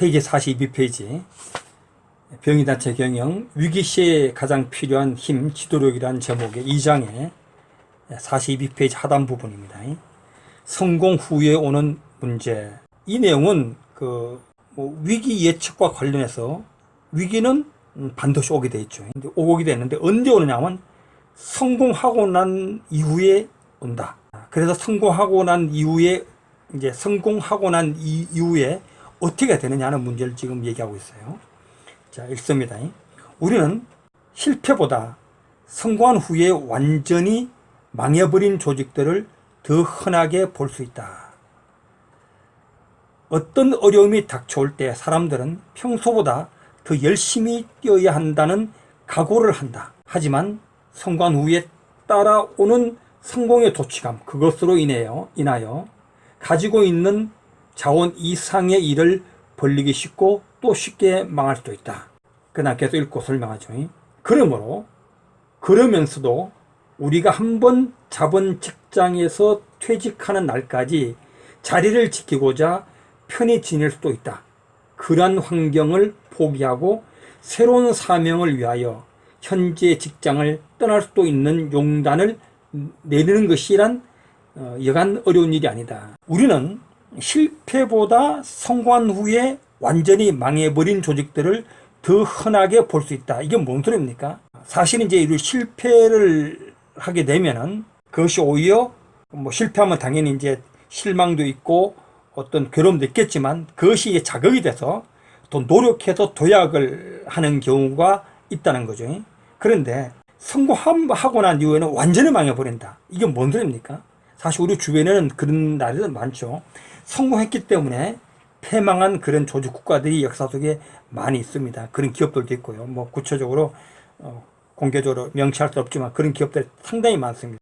페이지 42페이지 병의단체 경영 위기시에 가장 필요한 힘 지도력이라는 제목의 2장의 42페이지 하단 부분입니다. 성공 후에 오는 문제. 이 내용은 위기 예측과 관련해서 위기는 반드시 오게 돼 있죠. 오게 되는데 언제 오느냐면 성공하고 난 이후에 온다. 그래서 성공하고 난 이후에 어떻게 되느냐는 문제를 지금 얘기하고 있어요. 자, 읽습니다. 우리는 실패보다 성공한 후에 완전히 망해버린 조직들을 더 흔하게 볼 수 있다. 어떤 어려움이 닥쳐올 때 사람들은 평소보다 더 열심히 뛰어야 한다는 각오를 한다. 하지만 성공한 후에 따라오는 성공의 도취감, 그것으로 인하여 가지고 있는 자원 이상의 일을 벌리기 쉽고 또 쉽게 망할 수도 있다. 그다음 계속 읽고 설명하죠. 그러면서도 우리가 한번 잡은 직장에서 퇴직하는 날까지 자리를 지키고자 편히 지낼 수도 있다. 그러한 환경을 포기하고 새로운 사명을 위하여 현재 직장을 떠날 수도 있는 용단을 내리는 것이란 여간 어려운 일이 아니다. 우리는 실패보다 성공한 후에 완전히 망해버린 조직들을 더 흔하게 볼 수 있다. 이게 뭔 소리입니까? 사실은 이제 이 실패를 하게 되면은 그것이 오히려 실패하면 당연히 이제 실망도 있고 어떤 괴로움도 있겠지만 그것이 자극이 돼서 또 노력해서 도약을 하는 경우가 있다는 거죠. 그런데 성공하고 난 이후에는 완전히 망해버린다. 이게 뭔 소리입니까? 사실 우리 주변에는 그런 나라들 많죠. 성공했기 때문에 패망한 그런 조직 국가들이 역사 속에 많이 있습니다. 그런 기업들도 있고요. 구체적으로 공개적으로 명시할 수 없지만 그런 기업들이 상당히 많습니다.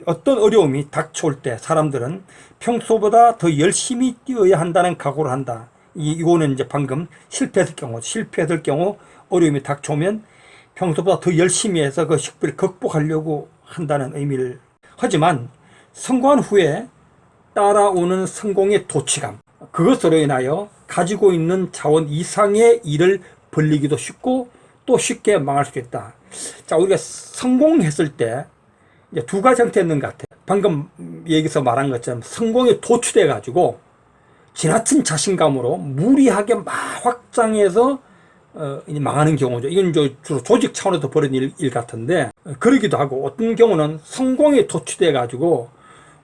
어떤 어려움이 닥쳐올 때 사람들은 평소보다 더 열심히 뛰어야 한다는 각오를 한다. 이거는 이제 방금 실패했을 경우 어려움이 닥쳐오면 평소보다 더 열심히 해서 그 식비를 극복하려고 한다는 의미를. 하지만 성공한 후에 따라오는 성공의 도취감, 그것으로 인하여 가지고 있는 자원 이상의 일을 벌리기도 쉽고 또 쉽게 망할 수 있다. 자, 우리가 성공했을 때 이제 두 가지 형태 있는 것 같아요. 방금 여기서 말한 것처럼 성공에 도취돼 가지고 지나친 자신감으로 무리하게 막 확장해서 망하는 경우죠. 이건 주로 조직 차원에서 벌어진 일 같은데, 그러기도 하고 어떤 경우는 성공에 도취돼 가지고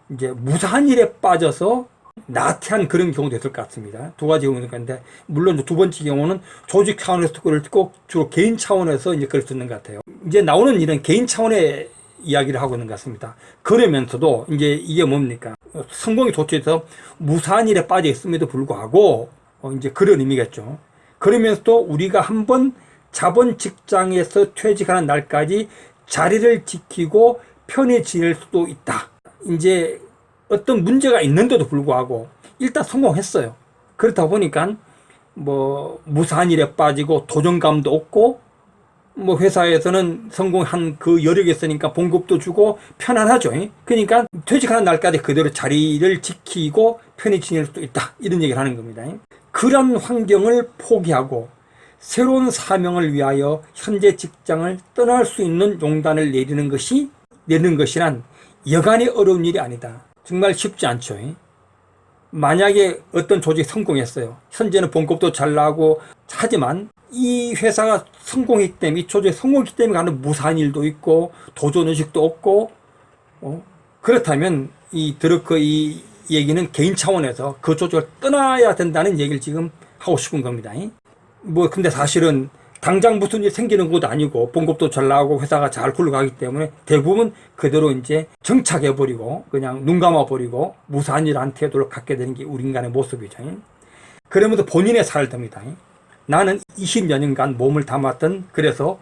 이제 무사한 일에 빠져서 나태한 그런 경우도 있을 것 같습니다. 두 가지 경우인 건데, 물론 두 번째 경우는 조직 차원에서 그럴 거 주로 개인 차원에서 이제 그럴 수 있는 것 같아요. 이제 나오는 일은 개인 차원의 이야기를 하고 있는 것 같습니다. 그러면서도 이제 이게 뭡니까? 성공이 도취해서 무사한 일에 빠져 있음에도 불구하고 이제 그런 의미겠죠. 그러면서도 우리가 한번 잡은 직장에서 퇴직하는 날까지 자리를 지키고 편히 지낼 수도 있다. 이제 어떤 문제가 있는데도 불구하고 일단 성공했어요. 그렇다 보니까 무사한 일에 빠지고 도전감도 없고 회사에서는 성공한 그 여력이 있으니까 봉급도 주고 편안하죠. 그러니까 퇴직하는 날까지 그대로 자리를 지키고 편히 지낼 수도 있다. 이런 얘기를 하는 겁니다. 그런 환경을 포기하고 새로운 사명을 위하여 현재 직장을 떠날 수 있는 용단을 내리는 것이란 여간의 어려운 일이 아니다. 정말 쉽지 않죠. 만약에 어떤 조직이 성공했어요. 현재는 봉급도 잘 나고, 하지만 이 회사가 성공했기 때문에, 이 조직이 성공했기 때문에 하는 무사한 일도 있고 도전의식도 없고, 그렇다면 이 얘기는 개인 차원에서 그 조직을 떠나야 된다는 얘기를 지금 하고 싶은 겁니다. 근데 사실은 당장 무슨 일이 생기는 것도 아니고 봉급도 잘 나오고 회사가 잘 굴러가기 때문에 대부분 그대로 이제 정착해버리고 그냥 눈 감아버리고 무사한 일한 태도를 갖게 되는 게 우리 인간의 모습이죠. 그러면서 본인의 삶입니다. 나는 20여 년간 몸을 담았던, 그래서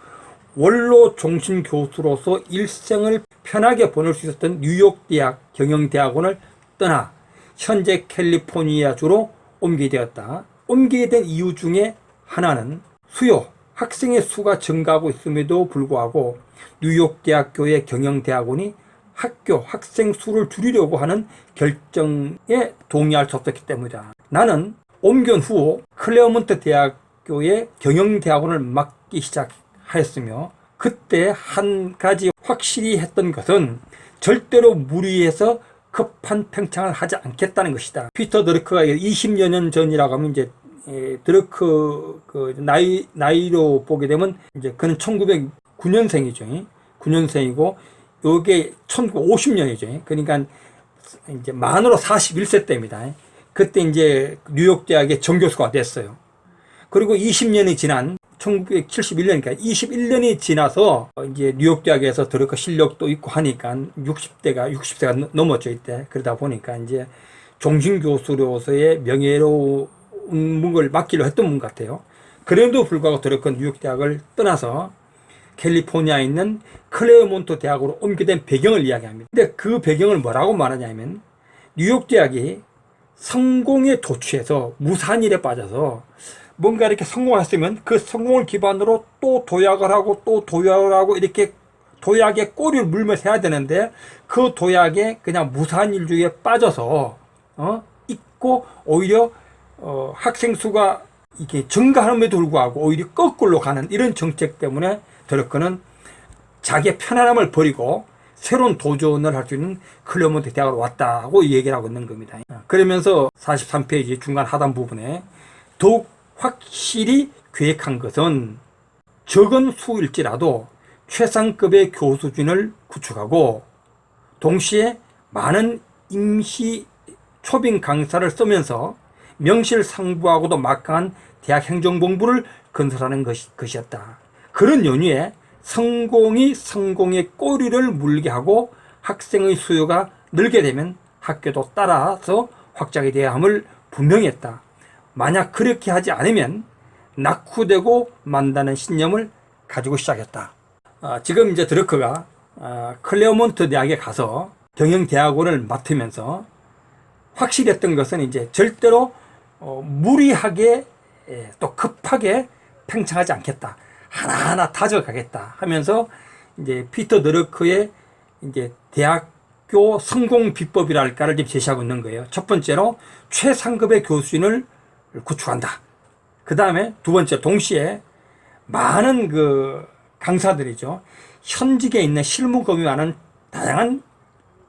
원로 종신 교수로서 일생을 편하게 보낼 수 있었던 뉴욕 대학 경영대학원을 떠나 현재 캘리포니아주로 옮기게 되었다. 옮기게 된 이유 중에 하나는 학생의 수가 증가하고 있음에도 불구하고 뉴욕 대학교의 경영대학원이 학생 수를 줄이려고 하는 결정에 동의할 수 없었기 때문이다. 나는 옮겨온 후 클레어몬트 대학교의 경영대학원을 맡기 시작하였으며, 그때 한 가지 확실히 했던 것은 절대로 무리해서 급한 팽창을 하지 않겠다는 것이다. 피터 드러크가 20여 년 전이라고 하면 이제 드러크 나이로 보게 되면 이제 그는 1909년생이죠. 9년생이고 요게 1950년이죠. 그러니까 이제 만으로 41세 때입니다. 그때 이제 뉴욕 대학의 정교수가 됐어요. 그리고 20년이 지난 1971년이니까 21년이 지나서 이제 뉴욕 대학에서 드러크 실력도 있고 하니까 60세가 넘었죠, 이때. 그러다 보니까 이제 종신 교수로서의 명예로운 걸 맡기로 했던 분 같아요. 그럼에도 불구하고 드러크 뉴욕 대학을 떠나서 캘리포니아에 있는 클레어몬트 대학으로 옮겨된 배경을 이야기합니다. 근데 그 배경을 뭐라고 말하냐면, 뉴욕 대학이 성공에 도취해서 무산일에 빠져서 뭔가 이렇게 성공했으면 그 성공을 기반으로 또 도약을 하고 또 도약을 하고 이렇게 도약에 꼬리를 물면서 해야 되는데, 그 도약에 그냥 무산일주의에 빠져서 있고 오히려 학생 수가 이게 증가함에도 불구하고 오히려 거꾸로 가는 이런 정책 때문에 드러크는 자기의 편안함을 버리고 새로운 도전을 할 수 있는 클레어몬트 대학으로 왔다고 얘기를 하고 있는 겁니다. 그러면서 43페이지 중간 하단 부분에 더욱 확실히 계획한 것은 적은 수일지라도 최상급의 교수진을 구축하고 동시에 많은 임시 초빙 강사를 쓰면서 명실상부하고도 막강한 대학 행정본부를 건설하는 것이었다. 그런 연유에 성공이 성공의 꼬리를 물게 하고 학생의 수요가 늘게 되면 학교도 따라서 확장이 되어야 함을 분명히 했다. 만약 그렇게 하지 않으면 낙후되고 만다는 신념을 가지고 시작했다. 지금 이제 드러크가 클레어몬트 대학에 가서 경영대학원을 맡으면서 확실히 했던 것은 이제 절대로 무리하게 또 급하게 팽창하지 않겠다. 하나하나 다져가겠다 하면서 이제 피터 드러크의 이제 대학교 성공 비법이랄까를 지금 제시하고 있는 거예요. 첫 번째로 최상급의 교수진을 구축한다. 그 다음에 두 번째, 동시에 많은 그 강사들이죠. 현직에 있는 실무 검이 많은 다양한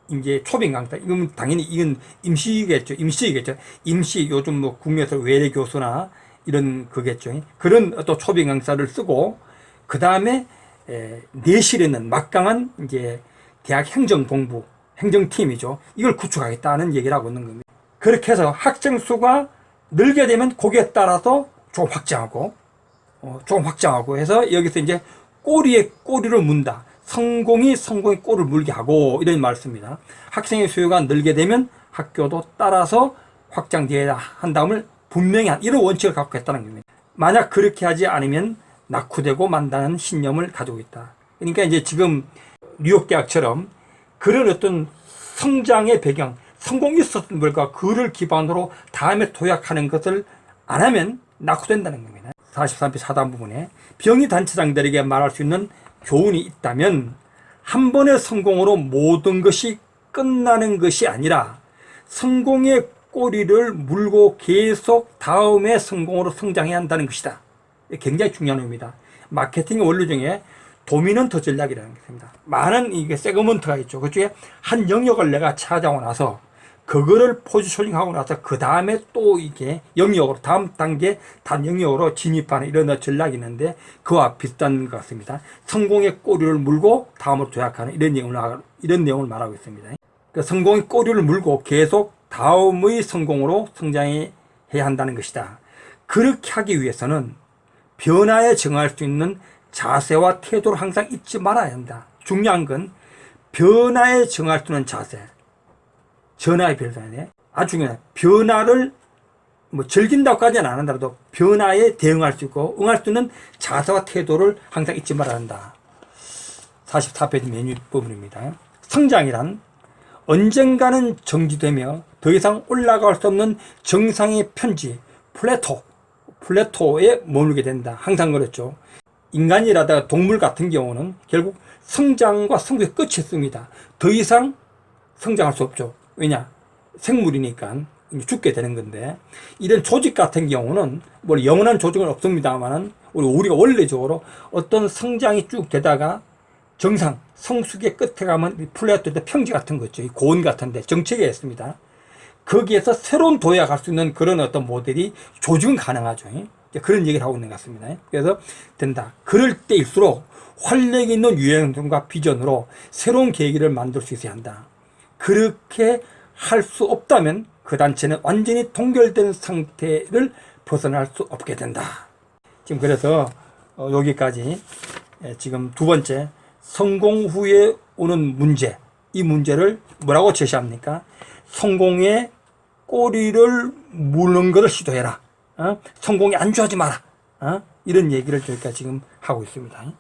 이제 초빙 강사. 이건 당연히 이건 임시겠죠. 임시 요즘 뭐 국내에서 외래 교수나 이런 그겠죠. 그런 또 초빙 강사를 쓰고, 그 다음에 내실에 있는 막강한 이제 대학 행정본부, 행정팀이죠. 이걸 구축하겠다는 얘기를 하고 있는 겁니다. 그렇게 해서 학생 수가 늘게 되면 거기에 따라서 조금 확장하고 해서 여기서 이제 꼬리에 꼬리를 문다. 성공이 성공의 꼬리를 물게 하고 이런 말씀입니다. 학생의 수요가 늘게 되면 학교도 따라서 확장되어야 한다음을 분명히 이런 원칙을 갖고 있다는 겁니다. 만약 그렇게 하지 않으면 낙후되고 만다는 신념을 가지고 있다. 그러니까 이제 지금 뉴욕 대학처럼 그런 어떤 성장의 배경, 성공이 있었던 걸까 그를 기반으로 다음에 도약하는 것을 안 하면 낙후된다는 겁니다. 43페이지 하단 부분에 병의 단체장들에게 말할 수 있는 교훈이 있다면, 한 번의 성공으로 모든 것이 끝나는 것이 아니라 성공의 꼬리를 물고 계속 다음의 성공으로 성장해야 한다는 것이다. 굉장히 중요한 의미입니다. 마케팅의 원리 중에 도미넌트 전략이라는 게 있습니다. 많은 이게 세그먼트가 있죠. 그 중에 한 영역을 내가 찾아오고 나서 그거를 포지셔닝하고 나서 그 다음에 또 이게 영역으로 다음 단계 다음 영역으로 진입하는 이런 전략이 있는데, 그와 비슷한 것 같습니다. 성공의 꼬리를 물고 다음으로 도약하는 이런 내용을 말하고 있습니다. 그 성공의 꼬리를 물고 계속 다음의 성공으로 성장해야 한다는 것이다. 그렇게 하기 위해서는 변화에 정할 수 있는 자세와 태도를 항상 잊지 말아야 한다. 중요한 건 변화에 정할 수 있는 자세. 변화의 변화에 아주 중요해. 변화를 뭐 즐긴다고까지는 안 한다도 변화에 대응할 수 있고 응할 수 있는 자세와 태도를 항상 잊지 말아야 한다. 44페이지 메뉴 부분입니다. 성장이란 언젠가는 정지되며 더 이상 올라갈 수 없는 정상의 편지, 플래토에 머물게 된다. 항상 그랬죠. 인간이라다가 동물 같은 경우는 결국 성장과 성장의 끝이 있습니다. 더 이상 성장할 수 없죠. 왜냐? 생물이니까 죽게 되는 건데, 이런 조직 같은 경우는 뭐 영원한 조직은 없습니다만은 우리가 원래적으로 어떤 성장이 쭉 되다가 정상 성숙의 끝에 가면 플레이트 평지 같은 거 있죠. 고원 같은데 정체가 있습니다. 거기에서 새로운 도약을 할 수 있는 그런 어떤 모델이 조직은 가능하죠. 그런 얘기를 하고 있는 것 같습니다. 그래서 된다. 그럴 때일수록 활력 있는 유행성과 비전으로 새로운 계기를 만들 수 있어야 한다. 그렇게 할 수 없다면 그 단체는 완전히 동결된 상태를 벗어날 수 없게 된다. 지금 그래서 여기까지 지금 두 번째, 성공 후에 오는 문제, 이 문제를 뭐라고 제시합니까? 성공의 꼬리를 무는 것을 시도해라. 성공에 안주하지 마라. 이런 얘기를 저희가 지금 하고 있습니다.